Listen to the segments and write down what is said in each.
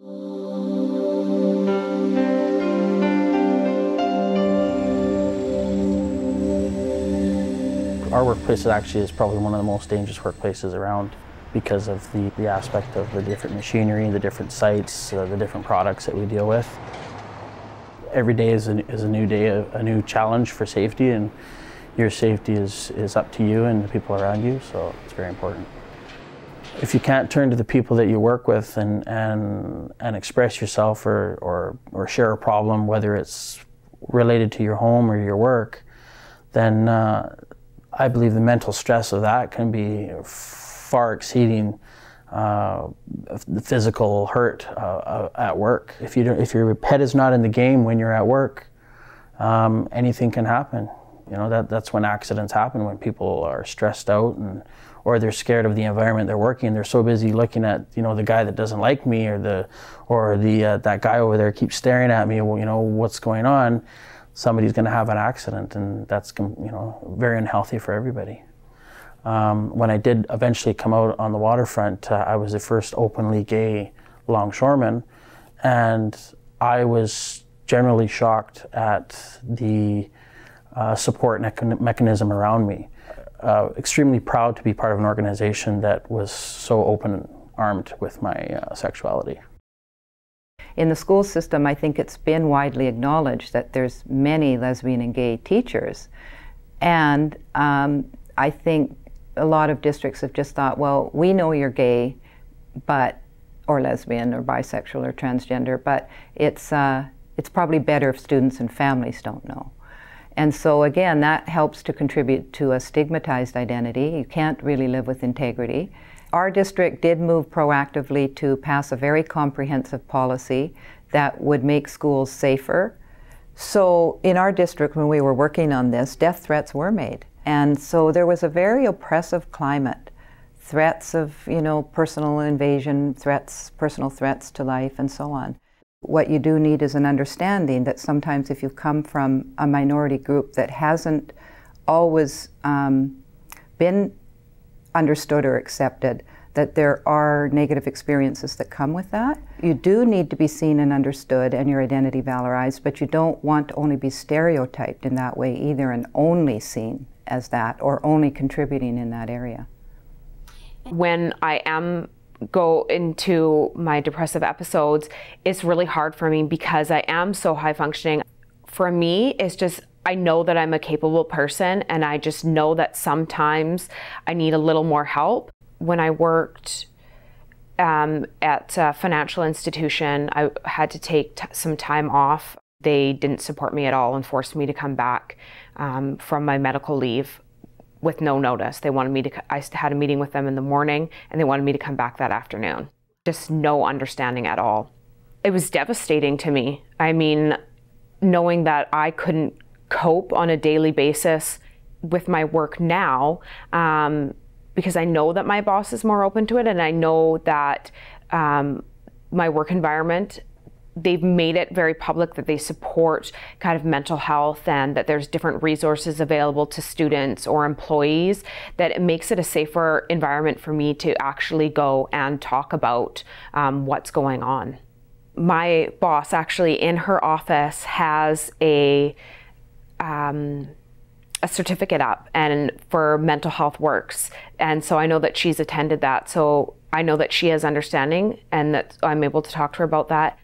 Our workplace actually is probably one of the most dangerous workplaces around because of the aspect of the different machinery, the different sites, the different products that we deal with. Every day is a new day, a new challenge for safety, and your safety is up to you and the people around you, so it's very important. If you can't turn to the people that you work with and express yourself or share a problem, whether it's related to your home or your work, then I believe the mental stress of that can be far exceeding the physical hurt at work. If your head is not in the game when you're at work, anything can happen. You know, that's when accidents happen, when people are stressed out or they're scared of the environment they're working in. They're so busy looking at, you know, the guy that doesn't like me or that guy over there keeps staring at me. Well, you know, what's going on? Somebody's going to have an accident, and that's, you know, very unhealthy for everybody. When I did eventually come out on the waterfront, I was the first openly gay longshoreman, and I was generally shocked at the support mechanism around me. Extremely proud to be part of an organization that was so open-armed with my sexuality. In the school system, I think it's been widely acknowledged that there's many lesbian and gay teachers, and I think a lot of districts have just thought, well, we know you're gay, or lesbian, or bisexual, or transgender, but it's probably better if students and families don't know. And so again, that helps to contribute to a stigmatized identity. You can't really live with integrity. Our district did move proactively to pass a very comprehensive policy that would make schools safer. So in our district, when we were working on this, death threats were made. And so there was a very oppressive climate. Threats of, you know, personal invasion, personal threats to life, and so on. What you do need is an understanding that sometimes if you come from a minority group that hasn't always been understood or accepted, that there are negative experiences that come with that. You do need to be seen and understood and your identity valorized, but you don't want to only be stereotyped in that way either and only seen as that or only contributing in that area. When I go into my depressive episodes, it's really hard for me because I am so high functioning. For me, it's just, I know that I'm a capable person, and I just know that sometimes I need a little more help. When I worked at a financial institution, I had to take some time off. They didn't support me at all and forced me to come back from my medical leave with no notice. They wanted me to, I had a meeting with them in the morning, and they wanted me to come back that afternoon. Just no understanding at all. It was devastating to me. I mean, knowing that I couldn't cope on a daily basis with my work now, because I know that my boss is more open to it, and I know that my work environment, they've made it very public that they support kind of mental health and that there's different resources available to students or employees, that it makes it a safer environment for me to actually go and talk about what's going on. My boss actually in her office has a certificate up and for mental health works, and so I know that she's attended that, so I know that she has understanding and that I'm able to talk to her about that.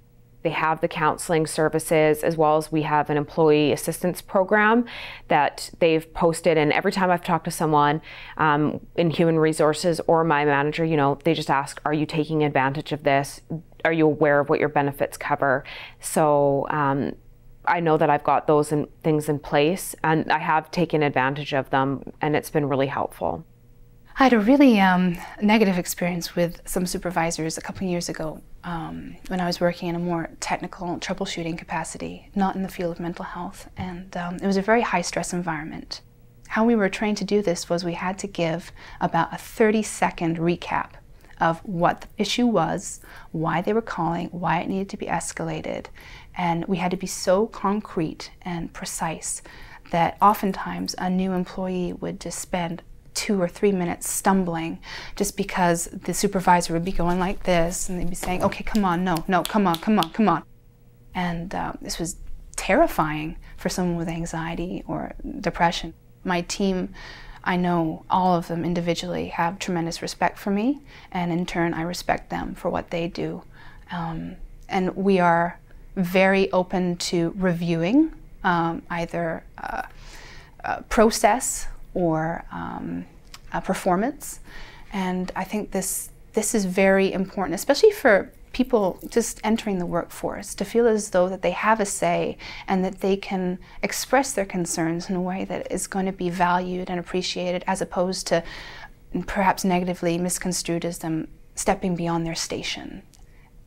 They have the counseling services, as well as we have an employee assistance program that they've posted, and every time I've talked to someone in human resources or my manager, you know, they just ask, are you taking advantage of this? Are you aware of what your benefits cover? So I know that I've got those things in place, and I have taken advantage of them, and it's been really helpful. I had a really negative experience with some supervisors a couple of years ago when I was working in a more technical troubleshooting capacity, not in the field of mental health, and it was a very high-stress environment. How we were trained to do this was we had to give about a 30-second recap of what the issue was, why they were calling, why it needed to be escalated, and we had to be so concrete and precise that oftentimes a new employee would just spend 2 or 3 minutes stumbling just because the supervisor would be going like this and they'd be saying, okay, come on, no, come on, come on, come on. And this was terrifying for someone with anxiety or depression. My team, I know all of them individually have tremendous respect for me, and in turn I respect them for what they do. And we are very open to reviewing either process or performance, and I think this is very important, especially for people just entering the workforce, to feel as though that they have a say and that they can express their concerns in a way that is going to be valued and appreciated, as opposed to perhaps negatively misconstrued as them stepping beyond their station.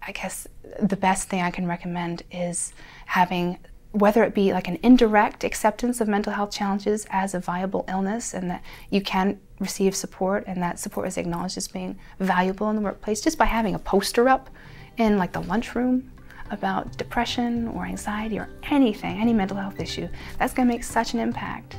I guess the best thing I can recommend is having, whether it be like an indirect acceptance of mental health challenges as a viable illness and that you can receive support and that support is acknowledged as being valuable in the workplace, just by having a poster up in like the lunchroom about depression or anxiety or anything, any mental health issue, that's going to make such an impact.